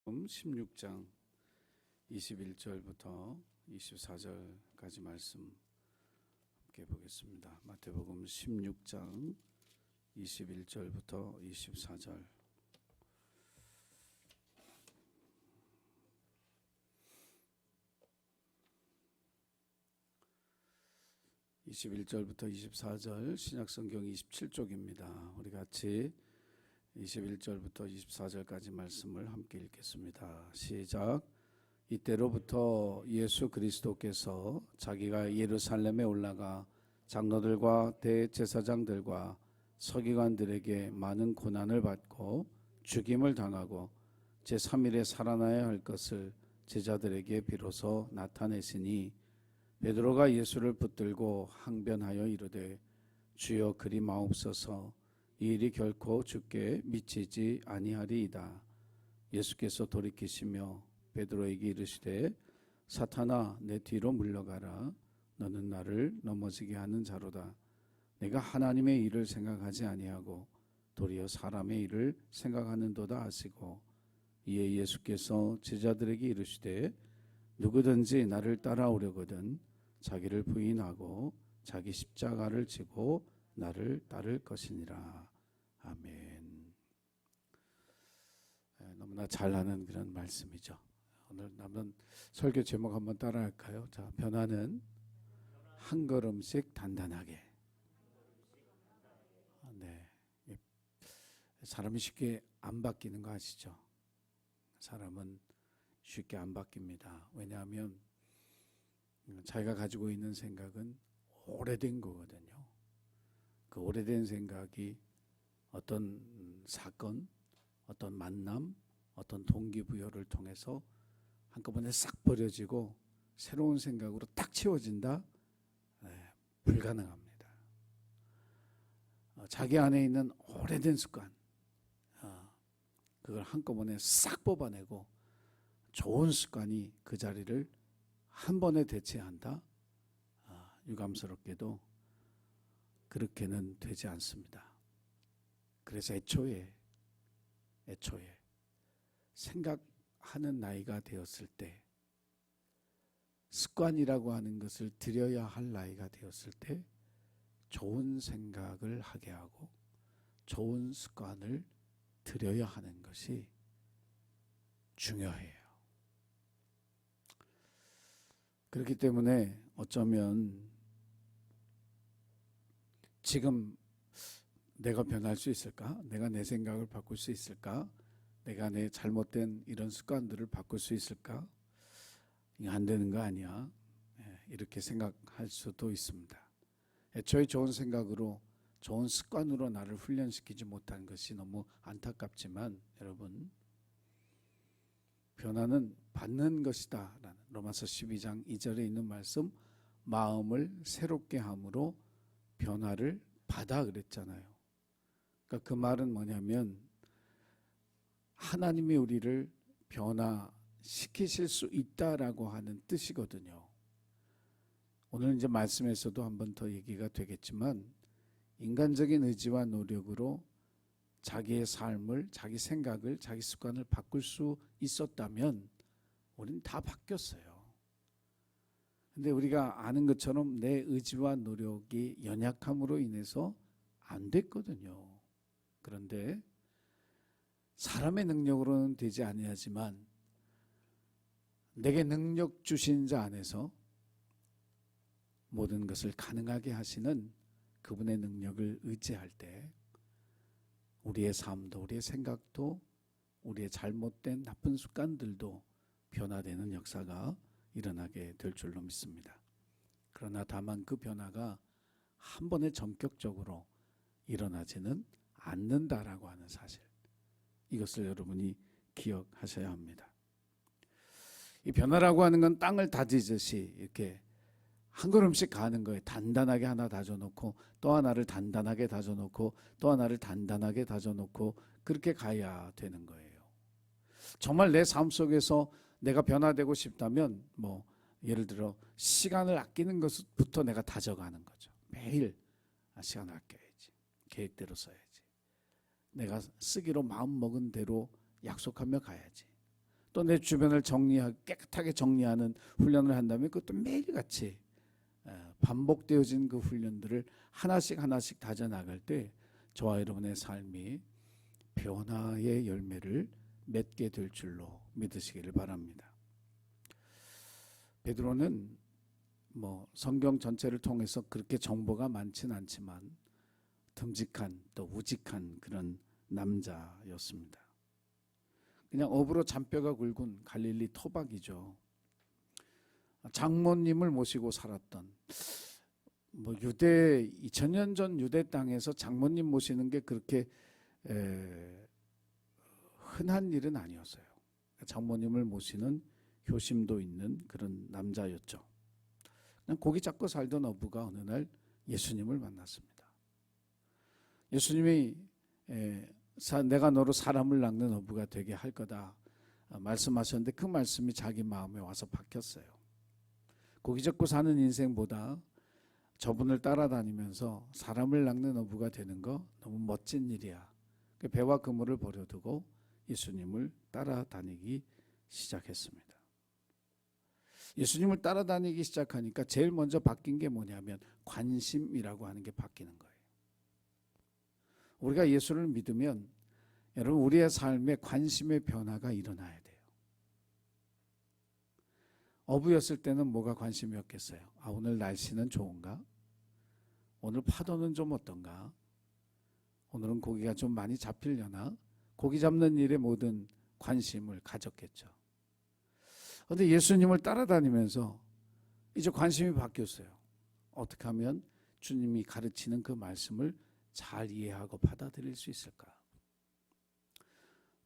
16장 21절부터 24절까지 말씀 함께 보겠습니다. 마태복음 16장 21절부터 24절. (21절부터 24절) 신약성경 27쪽입니다. 우리 같이 21절부터 24절까지 말씀을 함께 읽겠습니다. 시작. 이때로부터 예수 그리스도께서 자기가 예루살렘에 올라가 장로들과 대제사장들과 서기관들에게 많은 고난을 받고 죽임을 당하고 제3일에 살아나야 할 것을 제자들에게 비로소 나타내시니 베드로가 예수를 붙들고 항변하여 이르되 주여 그리 마옵소서 이 일이 결코 주께 미치지 아니하리이다. 예수께서 돌이키시며 베드로에게 이르시되 사탄아 내 뒤로 물러가라. 너는 나를 넘어지게 하는 자로다. 내가 하나님의 일을 생각하지 아니하고 도리어 사람의 일을 생각하는도다 하시고 이에 예수께서 제자들에게 이르시되 누구든지 나를 따라오려거든 자기를 부인하고 자기 십자가를 지고 나를 따를 것이니라. 아멘. 너무나 잘하는 그런 말씀이죠. 오늘 한번 설교 제목 한번 따라할까요? 자, 변화는 한 걸음씩 단단하게. 네, 사람이 쉽게 안 바뀌는 거 아시죠? 사람은 쉽게 안 바뀝니다. 왜냐하면 자기가 가지고 있는 생각은 오래된 거거든요. 그 오래된 생각이 어떤 사건, 어떤 만남, 어떤 동기부여를 통해서 한꺼번에 싹 버려지고 새로운 생각으로 딱 채워진다? 네, 불가능합니다. 자기 안에 있는 오래된 습관, 그걸 한꺼번에 싹 뽑아내고 좋은 습관이 그 자리를 한 번에 대체한다? 유감스럽게도 그렇게는 되지 않습니다. 그래서 애초에 생각하는 나이가 되었을 때, 습관이라고 하는 것을 들여야 할 나이가 되었을 때 좋은 생각을 하게 하고 좋은 습관을 들여야 하는 것이 중요해요. 그렇기 때문에 어쩌면 지금 내가 변할 수 있을까? 내가 내 생각을 바꿀 수 있을까? 내가 내 잘못된 이런 습관들을 바꿀 수 있을까? 이거 안 되는 거 아니야? 이렇게 생각할 수도 있습니다. 애초에 좋은 생각으로 좋은 습관으로 나를 훈련시키지 못한 것이 너무 안타깝지만 여러분, 변화는 받는 것이다 라는 로마서 12장 2절에 있는 말씀, 마음을 새롭게 함으로 변화를 받아 그랬잖아요. 그러니까 그 말은 뭐냐면 하나님이 우리를 변화시키실 수 있다라고 하는 뜻이거든요. 오늘 이제 말씀에서도 한 번 더 얘기가 되겠지만 인간적인 의지와 노력으로 자기의 삶을, 자기 생각을, 자기 습관을 바꿀 수 있었다면 우리는 다 바뀌었어요. 근데 우리가 아는 것처럼 내 의지와 노력이 연약함으로 인해서 안 됐거든요. 그런데 사람의 능력으로는 되지 아니하지만 내게 능력 주신 자 안에서 모든 것을 가능하게 하시는 그분의 능력을 의지할 때 우리의 삶도, 우리의 생각도, 우리의 잘못된 나쁜 습관들도 변화되는 역사가 일어나게 될 줄로 믿습니다. 그러나 다만 그 변화가 한 번에 전격적으로 일어나지는 않는다라고 하는 사실, 이것을 여러분이 기억하셔야 합니다. 이 변화라고 하는 건 땅을 다지듯이 이렇게 한 걸음씩 가는 거예요. 단단하게 하나 다져놓고 또 하나를 단단하게 다져놓고 또 하나를 단단하게 다져놓고 그렇게 가야 되는 거예요. 정말 내 삶 속에서 내가 변화되고 싶다면 예를 들어 시간을 아끼는 것부터 내가 다져가는 거죠. 매일 시간을 아껴야지. 계획대로 써야지. 내가 쓰기로 마음먹은 대로 약속하며 가야지. 또 내 주변을 깨끗하게 정리하는 훈련을 한다면 그것도 매일같이 반복되어진 그 훈련들을 하나씩 하나씩 다져나갈 때 저와 여러분의 삶이 변화의 열매를 맺게 될 줄로 믿으시기를 바랍니다. 베드로는 성경 전체를 통해서 그렇게 정보가 많지는 않지만 듬직한 또 우직한 그런 남자였습니다. 그냥 업으로 잔뼈가 굵은 갈릴리 토박이죠. 장모님을 모시고 살았던 유대 2000년 전 유대 땅에서 장모님 모시는 게 그렇게 흔한 일은 아니었어요. 장모님을 모시는 효심도 있는 그런 남자였죠. 그냥 고기 잡고 살던 어부가 어느 날 예수님을 만났습니다. 예수님이 내가 너로 사람을 낚는 어부가 되게 할 거다 말씀하셨는데 그 말씀이 자기 마음에 와서 박혔어요. 고기 잡고 사는 인생보다 저분을 따라다니면서 사람을 낚는 어부가 되는 거 너무 멋진 일이야. 배와 그물을 버려두고 예수님을 따라다니기 시작했습니다. 예수님을 따라다니기 시작하니까 제일 먼저 바뀐 게 뭐냐면 관심이라고 하는 게 바뀌는 거예요. 우리가 예수를 믿으면 여러분 우리의 삶에 관심의 변화가 일어나야 돼요. 어부였을 때는 뭐가 관심이었겠어요? 오늘 날씨는 좋은가? 오늘 파도는 좀 어떤가? 오늘은 고기가 좀 많이 잡히려나? 고기 잡는 일에 모든 관심을 가졌겠죠. 그런데 예수님을 따라다니면서 이제 관심이 바뀌었어요. 어떻게 하면 주님이 가르치는 그 말씀을 잘 이해하고 받아들일 수 있을까?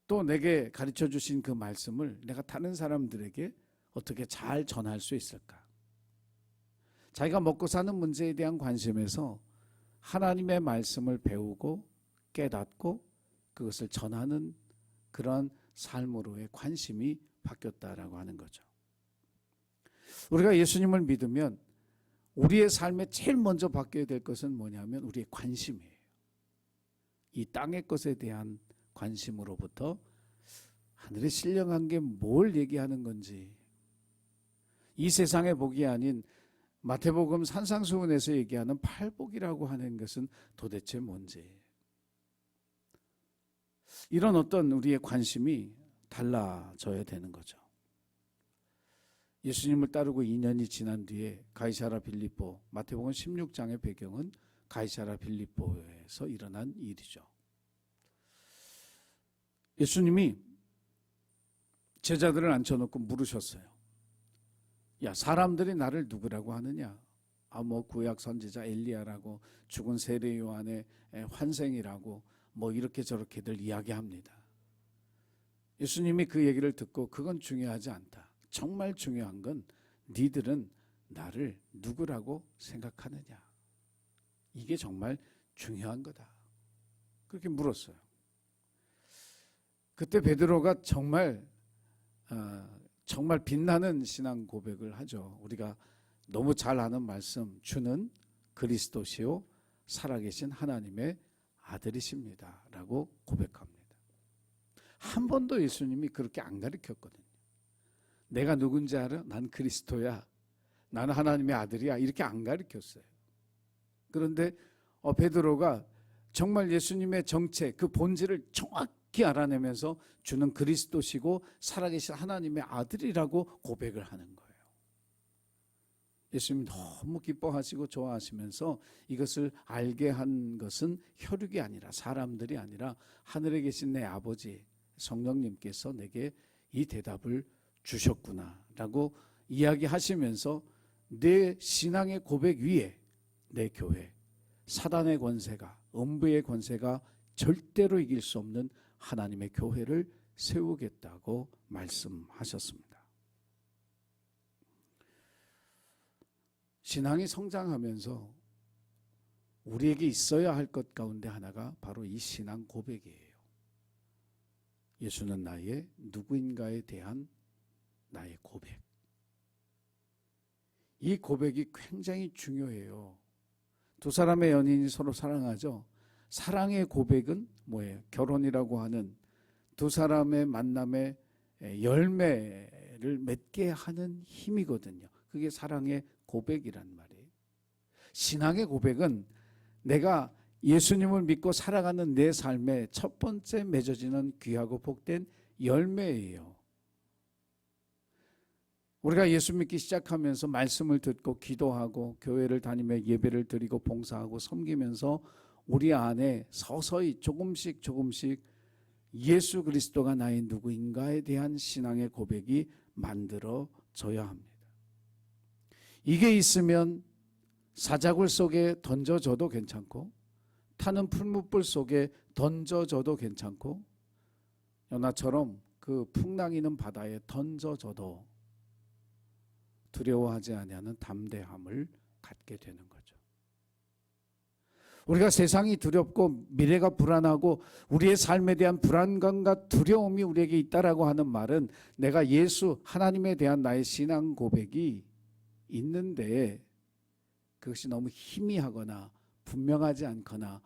또 내게 가르쳐 주신 그 말씀을 내가 다른 사람들에게 어떻게 잘 전할 수 있을까? 자기가 먹고 사는 문제에 대한 관심에서 하나님의 말씀을 배우고 깨닫고 그것을 전하는 그런 삶으로의 관심이 바뀌었다라고 하는 거죠. 우리가 예수님을 믿으면 우리의 삶에 제일 먼저 바뀌어야 될 것은 뭐냐면 우리의 관심이에요. 이 땅의 것에 대한 관심으로부터 하늘의 신령한 게 뭘 얘기하는 건지, 이 세상의 복이 아닌 마태복음 산상수훈에서 얘기하는 팔복이라고 하는 것은 도대체 뭔지, 이런 어떤 우리의 관심이 달라져야 되는 거죠. 예수님을 따르고 2년이 지난 뒤에 가이사라 빌립보, 마태복음 16장의 배경은 가이사라 빌립보에서 일어난 일이죠. 예수님이 제자들을 앉혀놓고 물으셨어요. 야, 사람들이 나를 누구라고 하느냐? 구약 선지자 엘리야라고, 죽은 세례 요한의 환생이라고 이렇게 저렇게들 이야기합니다. 예수님이 그 얘기를 듣고 그건 중요하지 않다. 정말 중요한 건 니들은 나를 누구라고 생각하느냐. 이게 정말 중요한 거다. 그렇게 물었어요. 그때 베드로가 정말 빛나는 신앙 고백을 하죠. 우리가 너무 잘 아는 말씀, 주는 그리스도시요 살아계신 하나님의 아들이십니다 라고 고백합니다. 한 번도 예수님이 그렇게 안 가르쳤거든요. 내가 누군지 알아? 난 그리스도야. 나는 하나님의 아들이야. 이렇게 안 가르쳤어요. 그런데 베드로가 정말 예수님의 정체, 그 본질을 정확히 알아내면서 주는 그리스도시고 살아계신 하나님의 아들이라고 고백을 하는 거예요. 예수님 너무 기뻐하시고 좋아하시면서 이것을 알게 한 것은 혈육이 아니라, 사람들이 아니라 하늘에 계신 내 아버지 성령님께서 내게 이 대답을 주셨구나 라고 이야기하시면서 내 신앙의 고백 위에 내 교회, 사단의 권세가, 음부의 권세가 절대로 이길 수 없는 하나님의 교회를 세우겠다고 말씀하셨습니다. 신앙이 성장하면서 우리에게 있어야 할 것 가운데 하나가 바로 이 신앙 고백이에요. 예수는 나의 누구인가에 대한 나의 고백. 이 고백이 굉장히 중요해요. 두 사람의 연인이 서로 사랑하죠. 사랑의 고백은 뭐예요? 결혼이라고 하는 두 사람의 만남의 열매를 맺게 하는 힘이거든요. 그게 사랑의 고백이란 말이에요. 신앙의 고백은 내가 예수님을 믿고 살아가는 내 삶의 첫 번째 맺어지는 귀하고 복된 열매예요. 우리가 예수 믿기 시작하면서 말씀을 듣고 기도하고 교회를 다니며 예배를 드리고 봉사하고 섬기면서 우리 안에 서서히 조금씩 예수 그리스도가 나의 누구인가에 대한 신앙의 고백이 만들어져야 합니다. 이게 있으면 사자굴 속에 던져져도 괜찮고 타는 풀무불 속에 던져져도 괜찮고 요나처럼 그 풍랑이는 바다에 던져져도 두려워하지 아니하는 담대함을 갖게 되는 거죠. 우리가 세상이 두렵고 미래가 불안하고 우리의 삶에 대한 불안감과 두려움이 우리에게 있다라고 하는 말은 내가 예수 하나님에 대한 나의 신앙 고백이 있는데 그것이 너무 희미하거나 분명하지 않거나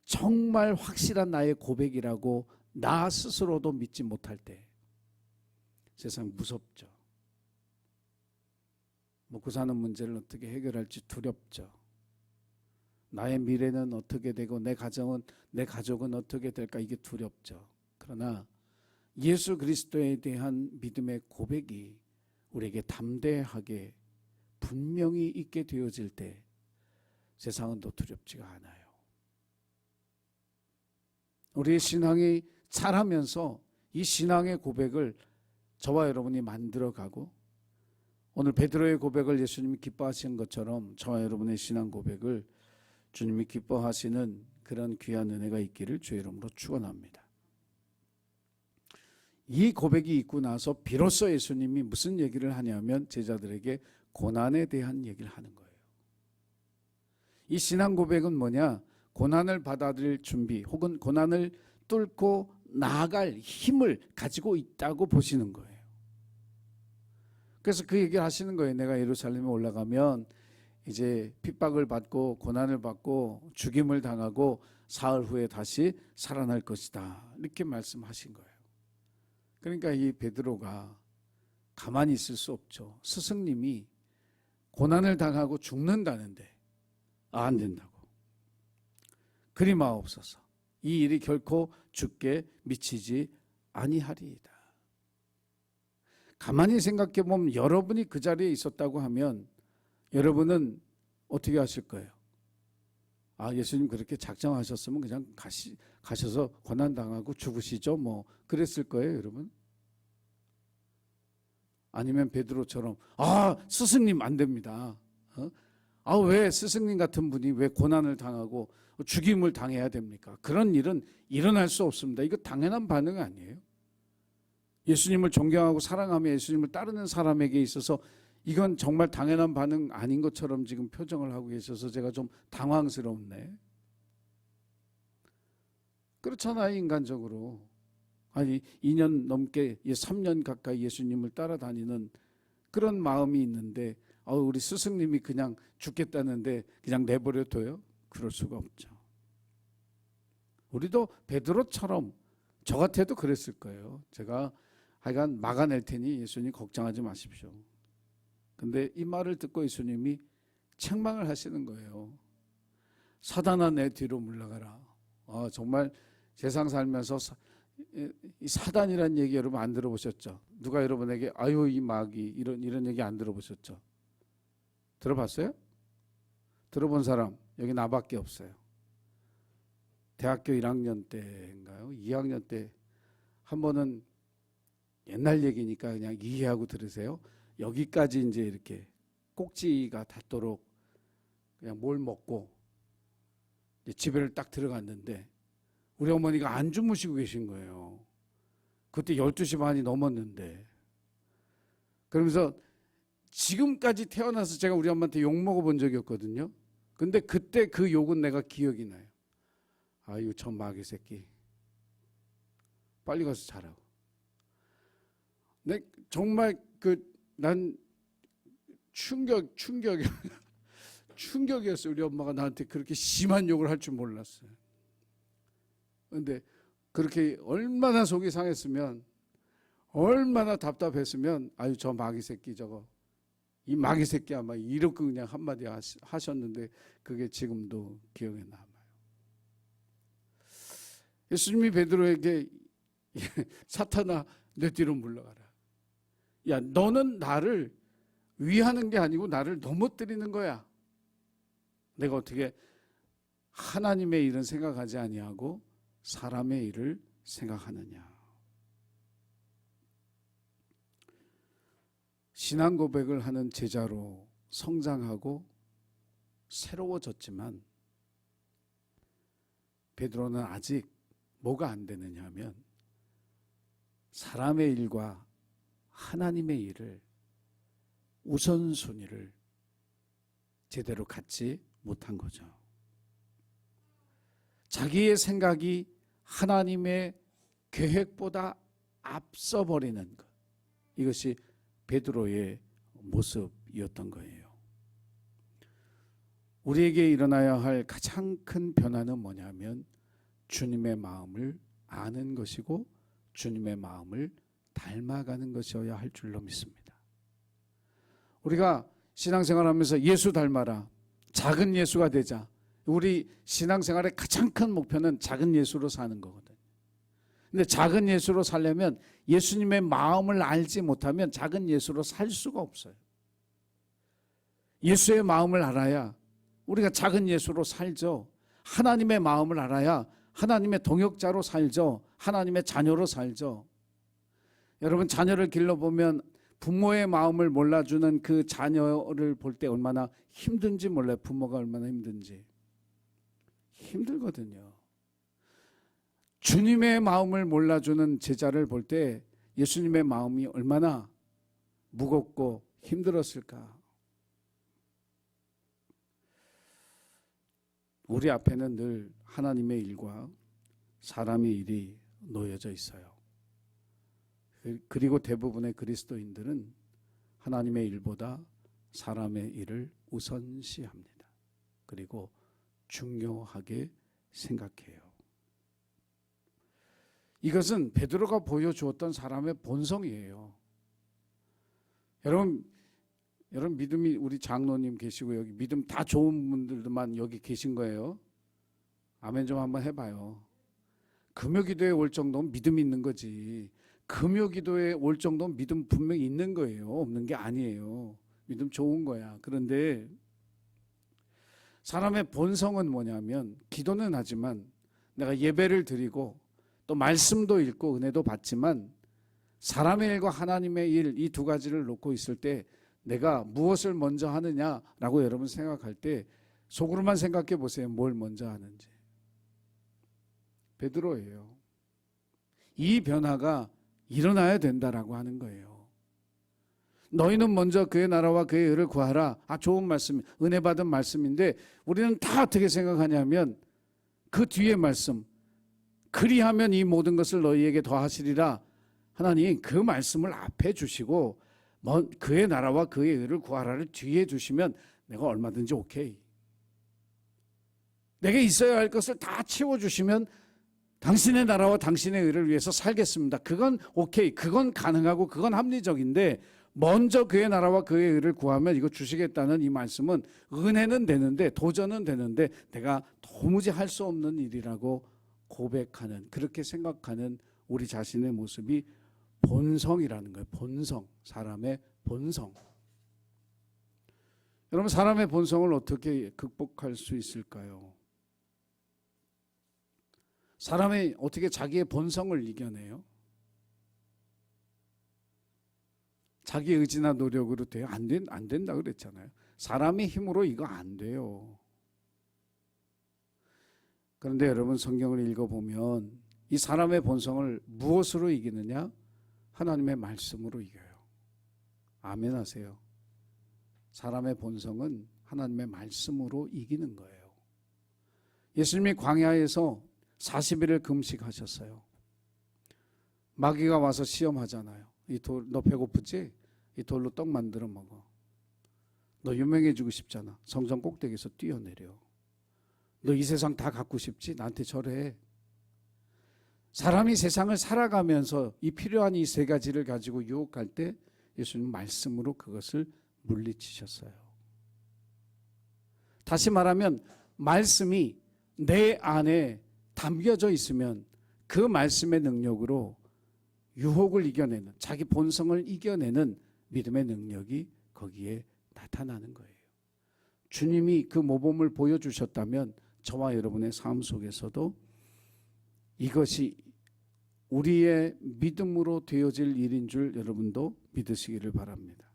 정말 확실한 나의 고백이라고 나 스스로도 믿지 못할 때 세상 무섭죠. 먹고 사는 문제를 어떻게 해결할지 두렵죠. 나의 미래는 어떻게 되고 내 가족은 어떻게 될까 이게 두렵죠. 그러나 예수 그리스도에 대한 믿음의 고백이 우리에게 담대하게 분명히 있게 되어질 때 세상은 더 두렵지가 않아요. 우리의 신앙이 자라면서 이 신앙의 고백을 저와 여러분이 만들어가고 오늘 베드로의 고백을 예수님이 기뻐하신 것처럼 저와 여러분의 신앙 고백을 주님이 기뻐하시는 그런 귀한 은혜가 있기를 주의 이름으로 축원합니다. 이 고백이 있고 나서 비로소 예수님이 무슨 얘기를 하냐면 제자들에게 고난에 대한 얘기를 하는 거예요. 이 신앙 고백은 뭐냐? 고난을 받아들일 준비 혹은 고난을 뚫고 나아갈 힘을 가지고 있다고 보시는 거예요. 그래서 그 얘기를 하시는 거예요. 내가 예루살렘에 올라가면 이제 핍박을 받고 고난을 받고 죽임을 당하고 사흘 후에 다시 살아날 것이다. 이렇게 말씀하신 거예요. 그러니까 이 베드로가 가만히 있을 수 없죠. 스승님이 고난을 당하고 죽는다는데 안 된다고. 그리 마옵소서. 이 일이 결코 죽게 미치지 아니하리이다. 가만히 생각해 보면 여러분이 그 자리에 있었다고 하면 여러분은 어떻게 하실 거예요? 예수님 그렇게 작정하셨으면 그냥 가셔서 고난당하고 죽으시죠 뭐 그랬을 거예요 여러분? 아니면 베드로처럼 스승님 안 됩니다. 왜 스승님 같은 분이 왜 고난을 당하고 죽임을 당해야 됩니까? 그런 일은 일어날 수 없습니다. 이거 당연한 반응 아니에요? 예수님을 존경하고 사랑하며 예수님을 따르는 사람에게 있어서 이건 정말 당연한 반응 아닌 것처럼 지금 표정을 하고 계셔서 제가 좀 당황스럽네. 그렇잖아요, 인간적으로. 2년 넘게 3년 가까이 예수님을 따라다니는 그런 마음이 있는데 우리 스승님이 그냥 죽겠다는데 그냥 내버려둬요? 그럴 수가 없죠. 우리도 베드로처럼 저 같아도 그랬을 거예요. 제가 하여간 막아낼 테니 예수님 걱정하지 마십시오. 근데 이 말을 듣고 예수님이 책망을 하시는 거예요. 사단아 내 뒤로 물러가라. 정말 세상 살면서 이 사단이란 얘기 여러분 안 들어보셨죠? 누가 여러분에게 이 마귀 이런 얘기 안 들어보셨죠? 들어봤어요? 들어본 사람 여기 나밖에 없어요. 대학교 1학년 때인가요? 2학년 때 한 번은 옛날 얘기니까 그냥 이해하고 들으세요. 여기까지 이제 이렇게 꼭지가 닿도록 그냥 뭘 먹고 이제 집에를 딱 들어갔는데 우리 어머니가 안 주무시고 계신 거예요. 그때 12시 반이 넘었는데 그러면서 지금까지 태어나서 제가 우리 엄마한테 욕 먹어본 적이 없거든요. 근데 그때 그 욕은 내가 기억이 나요. 아유 저 마귀 새끼 빨리 가서 자라고. 내 정말 난 충격이었어요. 우리 엄마가 나한테 그렇게 심한 욕을 할 줄 몰랐어요. 그런데 그렇게 얼마나 속이 상했으면 얼마나 답답했으면 아유 저 마귀 새끼 저거 이 마귀 새끼 아마 이렇게 그냥 한마디 하셨는데 그게 지금도 기억에 남아요. 예수님이 베드로에게 사탄아 내 뒤로 물러가라. 야 너는 나를 위하는 게 아니고 나를 넘어뜨리는 거야. 내가 어떻게 하나님의 일은 생각하지 아니하고 사람의 일을 생각하느냐. 신앙 고백을 하는 제자로 성장하고 새로워졌지만 베드로는 아직 뭐가 안 되느냐 하면 사람의 일과 하나님의 일을 우선순위를 제대로 갖지 못한 거죠. 자기의 생각이 하나님의 계획보다 앞서 버리는 것. 이것이 베드로의 모습이었던 거예요. 우리에게 일어나야 할 가장 큰 변화는 뭐냐면 주님의 마음을 아는 것이고 주님의 마음을 닮아가는 것이어야 할 줄로 믿습니다. 우리가 신앙생활하면서 예수 닮아라, 작은 예수가 되자. 우리 신앙생활의 가장 큰 목표는 작은 예수로 사는 거거든요. 근데 작은 예수로 살려면 예수님의 마음을 알지 못하면 작은 예수로 살 수가 없어요. 예수의 마음을 알아야 우리가 작은 예수로 살죠. 하나님의 마음을 알아야 하나님의 동역자로 살죠. 하나님의 자녀로 살죠. 여러분 자녀를 길러보면 부모의 마음을 몰라주는 그 자녀를 볼 때 얼마나 힘든지 몰라요. 부모가 얼마나 힘든지. 힘들거든요. 주님의 마음을 몰라주는 제자를 볼 때 예수님의 마음이 얼마나 무겁고 힘들었을까. 우리 앞에는 늘 하나님의 일과 사람의 일이 놓여져 있어요. 그리고 대부분의 그리스도인들은 하나님의 일보다 사람의 일을 우선시합니다. 그리고 중요하게 생각해요. 이것은 베드로가 보여주었던 사람의 본성이에요. 여러분 믿음이 우리 장로님 계시고 여기 믿음 다 좋은 분들만 여기 계신 거예요. 아멘 좀 한번 해봐요. 금요기도에 올 정도면 믿음이 있는 거지. 금요기도에 올 정도면 믿음 분명히 있는 거예요. 없는 게 아니에요. 믿음 좋은 거야. 그런데 사람의 본성은 뭐냐면 기도는 하지만 내가 예배를 드리고 또 말씀도 읽고 은혜도 받지만 사람의 일과 하나님의 일 이 두 가지를 놓고 있을 때 내가 무엇을 먼저 하느냐라고 여러분 생각할 때 속으로만 생각해 보세요. 뭘 먼저 하는지. 베드로예요. 이 변화가 일어나야 된다라고 하는 거예요. 너희는 먼저 그의 나라와 그의 의를 구하라. 좋은 말씀, 은혜 받은 말씀인데 우리는 다 어떻게 생각하냐면 그 뒤에 말씀, 그리하면 이 모든 것을 너희에게 더하시리라. 하나님 그 말씀을 앞에 주시고 그의 나라와 그의 의를 구하라를 뒤에 주시면 내가 얼마든지 오케이. 내게 있어야 할 것을 다 채워주시면 당신의 나라와 당신의 의를 위해서 살겠습니다. 그건 오케이. 그건 가능하고 그건 합리적인데 먼저 그의 나라와 그의 의를 구하면 이거 주시겠다는 이 말씀은 은혜는 되는데 도전은 되는데 내가 도무지 할 수 없는 일이라고 고백하는, 그렇게 생각하는 우리 자신의 모습이 본성이라는 거예요. 본성, 사람의 본성. 여러분 사람의 본성을 어떻게 극복할 수 있을까요? 사람이 어떻게 자기의 본성을 이겨내요? 자기 의지나 노력으로 돼요? 안 된다 그랬잖아요. 사람의 힘으로 이거 안 돼요. 그런데 여러분 성경을 읽어보면 이 사람의 본성을 무엇으로 이기느냐? 하나님의 말씀으로 이겨요. 아멘 하세요. 사람의 본성은 하나님의 말씀으로 이기는 거예요. 예수님이 광야에서 40일을 금식하셨어요. 마귀가 와서 시험하잖아요. 너 배고프지? 이 돌로 떡 만들어 먹어. 너 유명해지고 싶잖아. 성전 꼭대기에서 뛰어내려. 너 이 세상 다 갖고 싶지? 나한테 절해. 사람이 세상을 살아가면서 이 필요한 이 세 가지를 가지고 유혹할 때 예수님 말씀으로 그것을 물리치셨어요. 다시 말하면 말씀이 내 안에 담겨져 있으면 그 말씀의 능력으로 유혹을 이겨내는, 자기 본성을 이겨내는 믿음의 능력이 거기에 나타나는 거예요. 주님이 그 모범을 보여주셨다면 저와 여러분의 삶 속에서도 이것이 우리의 믿음으로 되어질 일인 줄 여러분도 믿으시기를 바랍니다.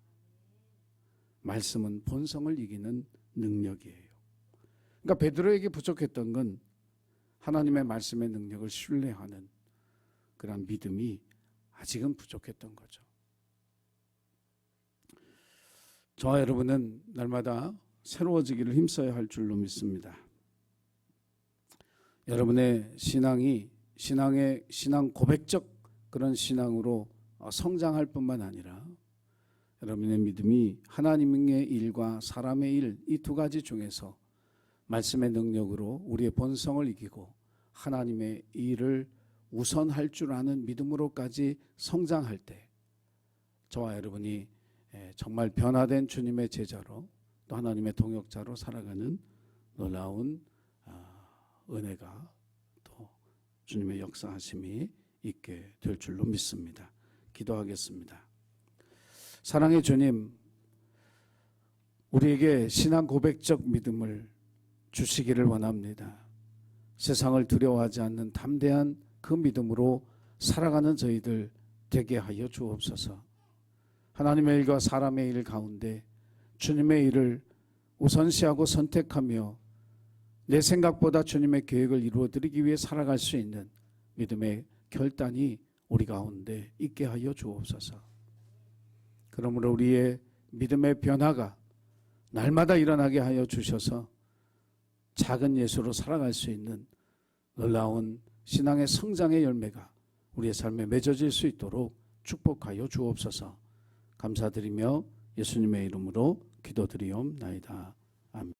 말씀은 본성을 이기는 능력이에요. 그러니까 베드로에게 부족했던 건 하나님의 말씀의 능력을 신뢰하는 그런 믿음이 아직은 부족했던 거죠. 저와 여러분은 날마다 새로워지기를 힘써야 할 줄로 믿습니다. 여러분의 신앙 고백적 그런 신앙으로 성장할 뿐만 아니라 여러분의 믿음이 하나님의 일과 사람의 일, 이 두 가지 중에서 말씀의 능력으로 우리의 본성을 이기고 하나님의 일을 우선할 줄 아는 믿음으로까지 성장할 때 저와 여러분이 정말 변화된 주님의 제자로 또 하나님의 동역자로 살아가는 놀라운 은혜가 또 주님의 역사하심이 있게 될 줄로 믿습니다. 기도하겠습니다. 사랑의 주님, 우리에게 신앙 고백적 믿음을 주시기를 원합니다. 세상을 두려워하지 않는 담대한 그 믿음으로 살아가는 저희들 되게 하여 주옵소서. 하나님의 일과 사람의 일 가운데 주님의 일을 우선시하고 선택하며 내 생각보다 주님의 계획을 이루어드리기 위해 살아갈 수 있는 믿음의 결단이 우리 가운데 있게 하여 주옵소서. 그러므로 우리의 믿음의 변화가 날마다 일어나게 하여 주셔서 작은 예수로 살아갈 수 있는 놀라운 신앙의 성장의 열매가 우리의 삶에 맺어질 수 있도록 축복하여 주옵소서. 감사드리며 예수님의 이름으로 기도드리옵나이다.